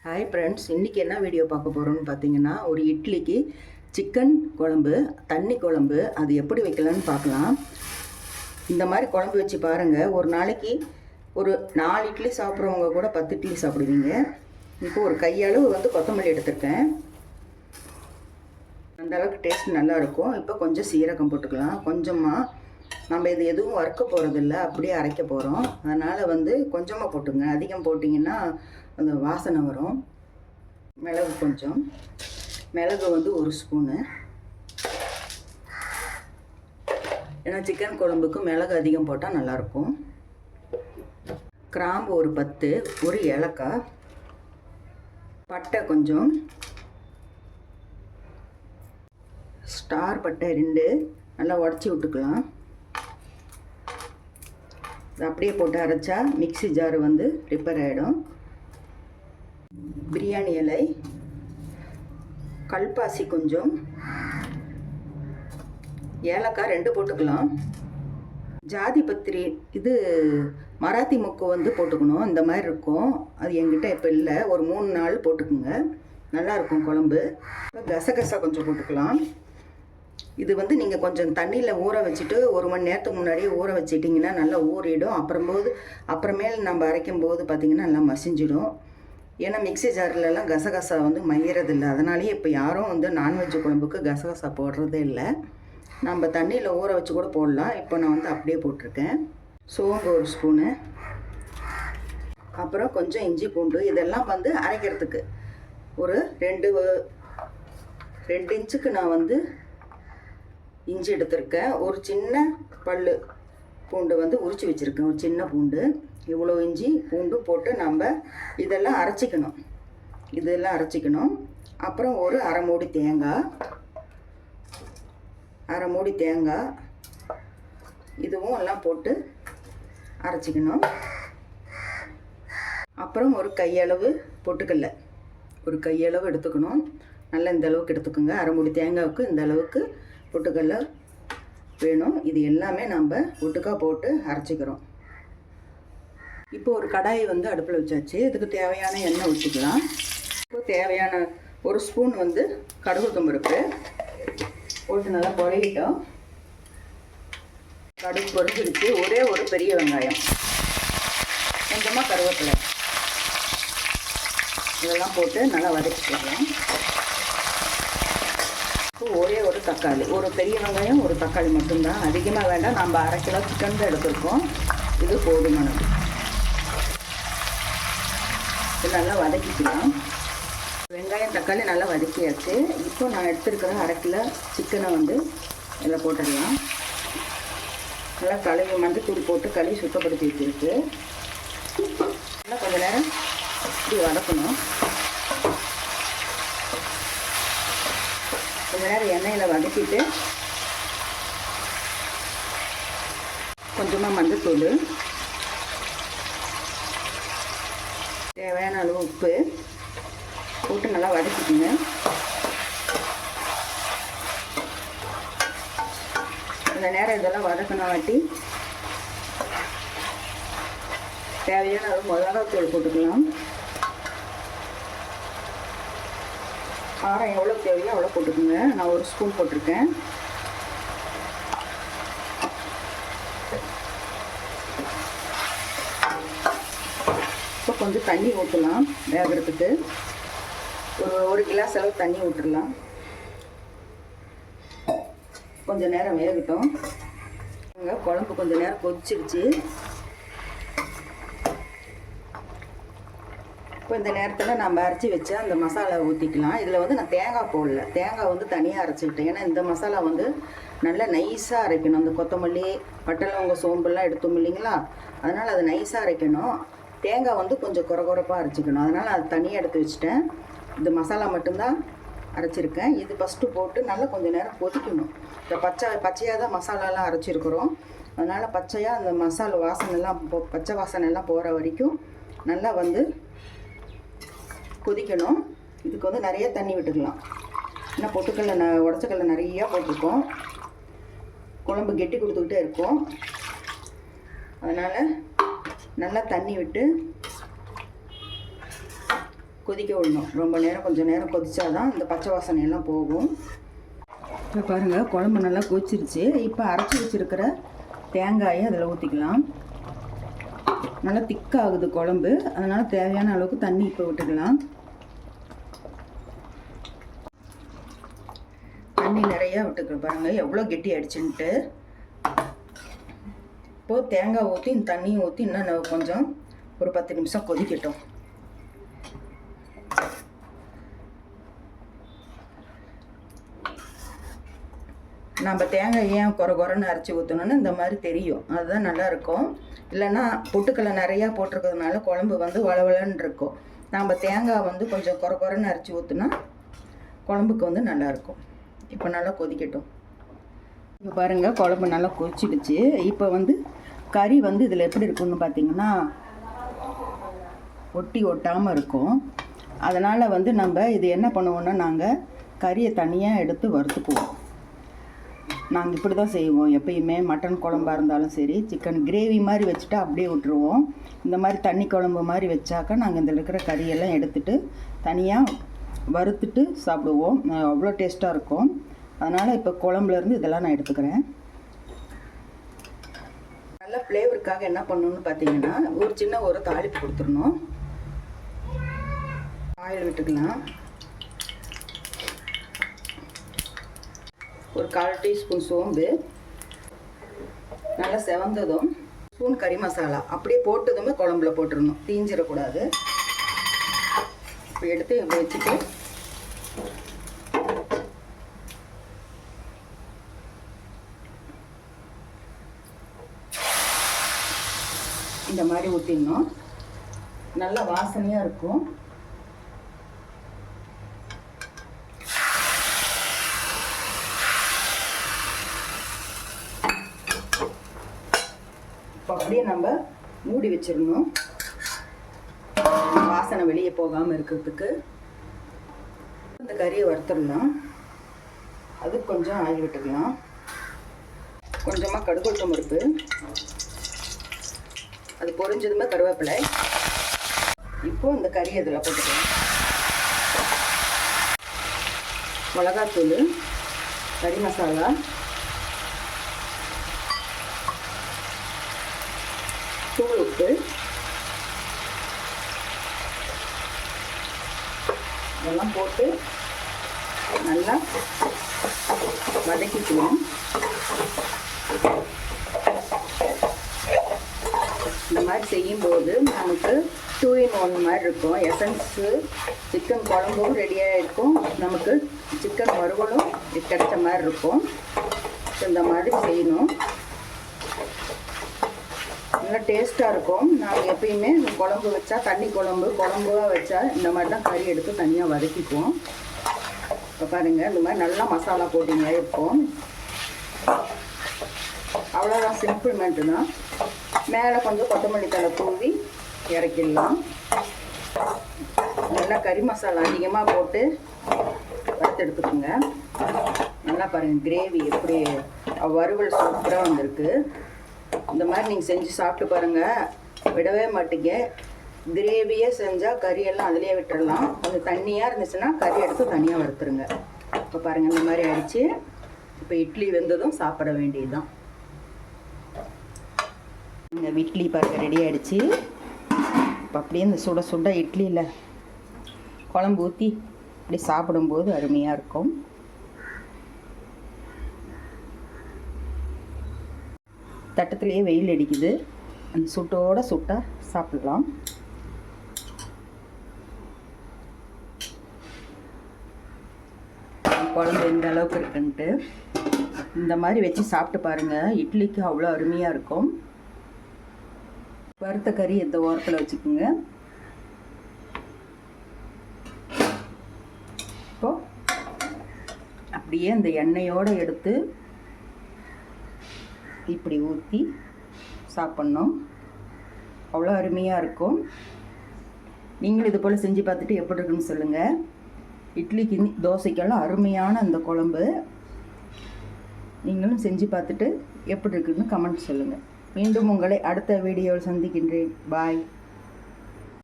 Hi friends, இன்றைக்கி என்ன video பார்க்க போகிறோம்னு பார்த்தீங்கன்னா, ஒரு இட்லிக்கு சிக்கன் குழம்பு, தண்ணி குழம்பு அது எப்படி வைக்கலான்னு பார்க்கலாம். இந்த மாதிரி குழம்பு வச்சு பாருங்கள். ஒரு நாளைக்கு ஒரு 4 இட்லி சாப்பிட்றவங்க கூட 10 இட்லி சாப்பிடுவீங்க. இப்போ ஒரு கையளவு கொத்தமல்லி எடுத்துருக்கேன். அந்தளவுக்கு டேஸ்ட் நல்லாயிருக்கும். இப்போ கொஞ்சம் சீரகம் போட்டுக்கலாம். கொஞ்சமாக நம்ம இது எதுவும் வறுக்க போகிறதில்ல, அப்படியே அரைக்க போகிறோம். அதனால் கொஞ்சமாக போட்டுங்க. அதிகம் போட்டிங்கன்னா அந்த வாசனை வரும். மிளகு கொஞ்சம், மிளகு 1 ஸ்பூனு. ஏன்னா சிக்கன் குழம்புக்கு மிளகு அதிகம் போட்டால் நல்லாயிருக்கும். கிராம்பு ஒரு 10, ஒரு ஏலக்காய், பட்டை கொஞ்சம், ஸ்டார் பட்டை 2 நல்லா உடச்சி விட்டுக்கலாம். அப்படியே போட்டு அரைச்சா மிக்ஸி ஜார் ரிப்பேர் ஆகிடும். பிரியாணி இலை, கல்பாசி கொஞ்சம், ஏலக்காய் 2 போட்டுக்கலாம். ஜாதி பத்திரி இது மராத்தி மொக்கு போட்டுக்கணும். இந்த மாதிரி இருக்கும். அது என்கிட்ட இப்போ இல்லை. ஒரு 3 நாள் போட்டுக்குங்க, நல்லாயிருக்கும் குழம்பு. கசகசா கொஞ்சம் போட்டுக்கலாம். இது நீங்கள் கொஞ்சம் தண்ணியில் ஊற வச்சுட்டு 1 மணி நேரத்துக்கு முன்னாடியே ஊற வச்சிட்டிங்கன்னா நல்லா ஊறிடும். அப்புறமேல் நம்ம அரைக்கும் போது பார்த்திங்கன்னா நல்லா மசிஞ்சிடும். ஏன்னா மிக்ஸி ஜார்லலாம் கசகசா மையறதில்லை. அதனாலேயே இப்போ யாரும் நான்வெஜ் குழம்புக்கு கசகசா போடுறதே இல்லை. நம்ம தண்ணியில் ஊற வச்சு கூட போடலாம். இப்போ நான் அப்படியே போட்டிருக்கேன். சோம்பு 1 ஸ்பூனு, அப்புறம் கொஞ்சம் இஞ்சி பூண்டு. இதெல்லாம் அரைக்கிறதுக்கு ஒரு 2 இன்ச்சுக்கு நான் இஞ்சி எடுத்திருக்கேன். ஒரு சின்ன பல் பூண்டு உரித்து வச்சுருக்கேன், ஒரு சின்ன பூண்டு. இவ்வளோ இஞ்சி பூண்டு போட்டு நம்ம இதெல்லாம் அரைச்சிக்கணும். அப்புறம் ஒரு அரை மூடி தேங்காய், இதுவும் எல்லாம் போட்டு அரைச்சிக்கணும். அப்புறம் ஒரு கையளவு பொட்டுக்கடலை, ஒரு கையளவு எடுத்துக்கணும். நல்லா இந்த அளவுக்கு எடுத்துக்கோங்க. அரை மூடி தேங்காய்க்கு இந்த அளவுக்கு பொட்டுக்கடலை வேணும். இது எல்லாமே நம்ம ஒட்டுக்கா போட்டு அரைச்சிக்கிறோம். இப்போ ஒரு கடாயை அடுப்பில் வச்சாச்சு. இதுக்கு தேவையான எண்ணெய் ஊற்றிக்கலாம். இப்போ தேவையான 1 ஸ்பூன் கடுகு தும்பருப்பு போட்டு நல்லா பொரியிட்டோம். கடுகு பொரிஞ்சிருச்சு. ஒரே ஒரு பெரிய வெங்காயம், கொஞ்சமாக கருவேப்பிலை, இதெல்லாம் போட்டு நல்லா வதக்கிக்கலாம். ஒரே ஒரு தக்காளி, ஒரு பெரிய வெங்காயம், ஒரு தக்காளி மட்டும்தான், அதிகமாக வேண்டாம். நம்ம 1/2 கிலோ சிக்கன் தான் எடுத்துருக்கோம். இது போதுமானது. இது நல்லா வதக்கிக்கலாம். வெங்காயம் தக்காளி நல்லா வதக்கியாச்சு. இப்போ நான் எடுத்துருக்கிற 1/2 கிலோ சிக்கனை இதில் போட்டுடலாம். நல்லா கழுவி மஞ்சத்தூள் போட்டு கழுவி சுத்தப்படுத்தி வச்சுருக்கு. நல்லா கொஞ்சம் நேரம் இப்படி வதக்கணும். கொஞ்ச நேரம் எண்ணெயில் வதக்கிட்டு கொஞ்சமாக மஞ்சத்தூள், தேவையான அளவு உப்பு போட்டு நல்லா வதக்கிட்டுங்க. இந்த நேரம் இதெல்லாம் வதக்கின வாட்டி தேவையான அளவு மிளகாத்தூள் போட்டுக்கலாம். காரம் எவ்வளோ தேவையோ அவ்வளோ போட்டுக்கோங்க. நான் 1 ஸ்பூன் போட்டிருக்கேன். இப்போ கொஞ்சம் தண்ணி ஊற்றலாம் வேகிறதுக்கு. ஒரு கிளாஸ் அளவு தண்ணி ஊற்றிடலாம். கொஞ்சம் நேரம் வேகட்டும். குழம்பு கொஞ்சம் நேரம் கொதிச்சிருச்சு. இப்போ இந்த நேரத்தில் நம்ம அரைச்சி வச்சு அந்த மசாலா ஊற்றிக்கலாம். இதில் நான் தேங்காய் போடல. தேங்காய் தனியாக அரைச்சிக்கிட்டேன். ஏன்னா இந்த மசாலா நல்லா நைஸாக அரைக்கணும். அந்த கொத்தமல்லி, பட்டலவங்க, சோம்புலாம் எடுத்தோம் இல்லைங்களா, அதனால் அது நைஸாக அரைக்கணும். தேங்காய் கொஞ்சம் குறப்பாக அரைச்சிக்கணும். அதனால் அது தனியாக எடுத்து வச்சுட்டேன். இந்த மசாலா மட்டும்தான் அரைச்சிருக்கேன். இது ஃபஸ்ட்டு போட்டு நல்லா கொஞ்சம் நேரம் கொதிக்கணும். இப்போ பச்சையாக தான் மசாலாலாம் அரைச்சிருக்கிறோம். அதனால் பச்சையாக அந்த மசாலா வாசனைலாம் பச்சை வாசனைலாம் போகிற வரைக்கும் நல்லா கொதிக்கணும். இதுக்கு நிறைய தண்ணி விட்டுக்கலாம். ஏன்னா பொட்டுக்கடலை உடச்சக்கடலை நிறையா போட்டிருக்கோம். குழம்பு கெட்டி கொடுத்துக்கிட்டே இருக்கும். அதனால் நல்லா தண்ணி விட்டு கொதிக்க விடணும். ரொம்ப நேரம் கொஞ்சம் நேரம் கொதிச்சாதான் இந்த பச்சை வாசனையெல்லாம் போகும். இப்போ பாருங்கள் குழம்பு நல்லா கொதிச்சிருச்சு. இப்போ அரைச்சி வச்சுருக்கிற தேங்காயை அதில் ஊற்றிக்கலாம். நல்லா திக்காகுது குழம்பு, அதனால் தேவையான அளவுக்கு தண்ணி இப்போ விட்டுக்கலாம். தண்ணி நிறையா விட்டுக்கலாம். பாருங்கள் எவ்வளோ கெட்டி ஆயிடுச்சுன்ட்டு. இப்போது தேங்காய் ஊற்றி இந்த தண்ணியும் ஊற்றி இன்னும் கொஞ்சம் ஒரு 10 நிமிஷம் கொதிக்கட்டும். நம்ம தேங்காய் ஏன் குறைன்னு அரைச்சி ஊற்றணுன்னு இந்த மாதிரி தெரியும், அதுதான் நல்லாயிருக்கும். இல்லைன்னா பொட்டுக்கடலை நிறையா போட்டிருக்கிறதுனால குழம்பு வந்து வளவலன்னு இருக்கும். நம்ம தேங்காய் வந்து கொஞ்சம் குறைன்னு அரைச்சி ஊற்றுனா குழம்புக்கு வந்து நல்லாயிருக்கும். இப்போ நல்லா கொதிக்கட்டும். இப்போ பாருங்கள் குழம்பு நல்லா கொதிச்சிடுச்சு. இப்போ வந்து கறி வந்து இதில் எப்படி இருக்குன்னு பார்த்தீங்கன்னா ஒட்டி ஒட்டாமல் இருக்கும். அதனால் வந்து நம்ம இது என்ன பண்ணுவோன்னா நாங்கள் கறியை தனியாக எடுத்து வறுத்துக்குவோம். நாங்கள் இப்படி தான் செய்வோம் எப்பயுமே. மட்டன் குழம்பாக இருந்தாலும் சரி, சிக்கன் கிரேவி மாதிரி வச்சுட்டா அப்படியே விட்டுருவோம். இந்த மாதிரி தண்ணி குழம்பு மாதிரி வச்சாக்கா நாங்கள் இதில் இருக்கிற கறியெல்லாம் எடுத்துகிட்டு தனியாக வறுத்துட்டு சாப்பிடுவோம். அவ்வளோ டேஸ்ட்டாக இருக்கும். அதனால் இப்போ குழம்புலேருந்து இதெல்லாம் நான் எடுத்துக்கிறேன். நல்லா ஃப்ளேவருக்காக என்ன பண்ணணும்னு பார்த்தீங்கன்னா ஒரு தாளிப்பு கொடுத்துடணும். ஆயில் விட்டுக்கலாம். ஒரு 1/4 டீஸ்பூன் சோம்பு, நல்லா செவந்ததும் ஸ்பூன் கறி மசாலா அப்படியே போட்டதுமே குழம்புல போட்டுடணும், தீஞ்சிடக்கூடாது. இப்போ எடுத்து வச்சுட்டு இந்த மாதிரி ஊற்றிடணும். நல்லா வாசனையாக இருக்கும். இப்போ அப்படியே நம்ம மூடி வச்சிடணும், வாசனை வெளியே போகாமல் இருக்கிறதுக்கு. இந்த கறியை வறுத்துடலாம். அது கொஞ்சம் ஆயில் விட்டுக்கலாம். கொஞ்சமாக கடுகு பருப்பு, அது பொரிஞ்சதுமே கருவேப்பிலை. இப்போ இந்த கறியை இதில் போட்டுக்கலாம். மிளகாத்தூள், கறி மசாலா, தூள் உப்பு, இதெல்லாம் போட்டு நல்லா வதக்கிக்கலாம். இந்த மாதிரி செய்யும்போது நமக்கு 2 in 1 மாதிரி இருக்கும். எசன்ஸு சிக்கன் குழம்பும் ரெடியாக இருக்கும், நமக்கு சிக்கன் வறுவலும் கிடைச்ச மாதிரி இருக்கும். இந்த மாதிரி செய்யணும், நல்லா டேஸ்ட்டாக இருக்கும். நாங்கள் எப்பயுமே குழம்பு வச்சா தண்ணி குழம்புவாக வச்சா இந்த மாதிரி தான் கறி எடுத்து தனியாக வதக்கிக்குவோம். இப்போ பாருங்கள் இந்த மாதிரி நல்லா மசாலா போட்டிங்க இருக்கும். அவ்வளோதான், சிம்பிள் மெட்டு தான். மேலே கொஞ்சம் கொத்தமல்லி தழை தூவி இறக்கிடலாம். நல்லா கறி மசாலா அதிகமாக போட்டு வறுத்து எடுத்துக்கோங்க. நல்லா பாருங்கள் கிரேவி எப்படி வறுவல் சூப்பராக வந்திருக்கு. இந்த மாதிரி நீங்கள் செஞ்சு சாப்பிட்டு பாருங்கள், விடவே மாட்டீங்க. கிரேவியே செஞ்சால் கறியெல்லாம் அதிலே விட்டுடலாம். கொஞ்சம் தண்ணியாக இருந்துச்சுன்னா கறி எடுத்து தனியாக வறுத்துருங்க. இப்போ பாருங்கள் இந்த மாதிரி ஆயிடுச்சு. இப்போ இட்லி வெந்ததும் சாப்பிட வேண்டியது தான். இந்த இட்லி பாருங்கள் ரெடி ஆகிடுச்சு. இப்போ அப்படியே இந்த சுட சுட இட்லியில் குழம்பு ஊற்றி இப்படி சாப்பிடும்போது அருமையாக இருக்கும். தட்டத்துலேயே வெயில் அடிக்குது, அந்த சுட்டோட சுட்டாக சாப்பிடலாம். குழம்பு எந்த அளவுக்கு இருக்குன்ட்டு இந்த மாதிரி வச்சு சாப்பிட்டு பாருங்கள். இட்லிக்கு அவ்வளோ அருமையாக இருக்கும். வறுத்த கறி இந்த ஓரத்தில் வச்சுக்கோங்க. இப்போது அப்படியே இந்த எண்ணெயோடு எடுத்து இப்படி ஊற்றி சாப்பிட்ணும், அவ்வளோ அருமையாக இருக்கும். நீங்களும் இது போல் செஞ்சு பார்த்துட்டு எப்படி இருக்குன்னு சொல்லுங்கள். இட்லிக்கு தோசைக்கெல்லாம் அருமையான அந்த குழம்பு. நீங்களும் செஞ்சு பார்த்துட்டு எப்படி இருக்குன்னு கமெண்ட் சொல்லுங்கள். மீண்டும் உங்களை அடுத்த வீடியோவில் சந்திக்கின்றேன். பாய்.